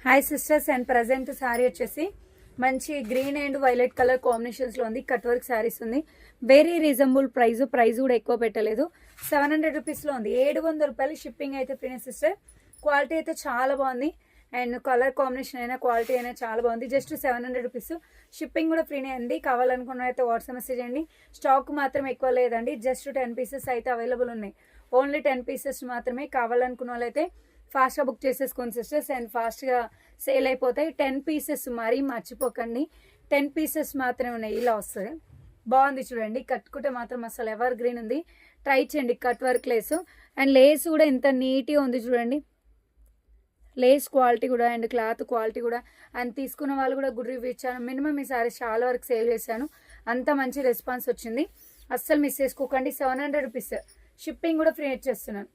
Hi sisters, and present sari వచ్చేసి మంచి green and violet colour కాంబినేషన్స్లో ఉంది. కట్ వర్క్ శారీస్ ఉంది. వెరీ రీజనబుల్ ప్రైస్ కూడా ఎక్కువ పెట్టలేదు. 700 రూపీస్లో ఉంది. 700 రూపాయలు షిప్పింగ్ అయితే ఫ్రీ సిస్టర్. క్వాలిటీ అయితే చాలా బాగుంది. అండ్ కలర్ కాంబినేషన్ అయినా క్వాలిటీ అయినా చాలా బాగుంది. Just 700 rupees. షిప్పింగ్ కూడా ఫ్రీనే అండి. కావాలనుకున్న అయితే వాట్సాప్ మెసేజ్ అండి. స్టాక్ మాత్రం ఎక్కువ లేదండి. జస్ట్ 10 పీసెస్ అయితే అవైలబుల్ ఉన్నాయి. ఓన్లీ 10 పీసెస్ మాత్రమే. కావాలనుకున్న వాళ్ళైతే ఫాస్ట్గా బుక్ చేసేసుకోండి సిస్టర్స్, అండ్ ఫాస్ట్గా సేల్ అయిపోతాయి. 10 పీసెస్ మరీ మర్చిపోకండి. 10 పీసెస్ మాత్రమే ఉన్నాయి. ఇలా వస్తుంది. బాగుంది చూడండి. కట్టుకుంటే మాత్రం అసలు ఎవర్ గ్రీన్ ఉంది. ట్రై చేయండి. Cut work lace and Lay's కూడా ఎంత నీట్గా ఉంది చూడండి. లేస్ క్వాలిటీ కూడా అండ్ క్లాత్ క్వాలిటీ కూడా. అండ్ తీసుకున్న వాళ్ళు కూడా గుడ్ రివ్యూ ఇచ్చాను. మినిమం ఈ సారీ చాలా వరకు సేల్ చేశాను. అంత మంచి రెస్పాన్స్ వచ్చింది. అస్సలు మిస్ చేసుకోకండి. 700 రూపీస్. షిప్పింగ్ కూడా ఫ్రీ ఇచ్చేస్తున్నాను.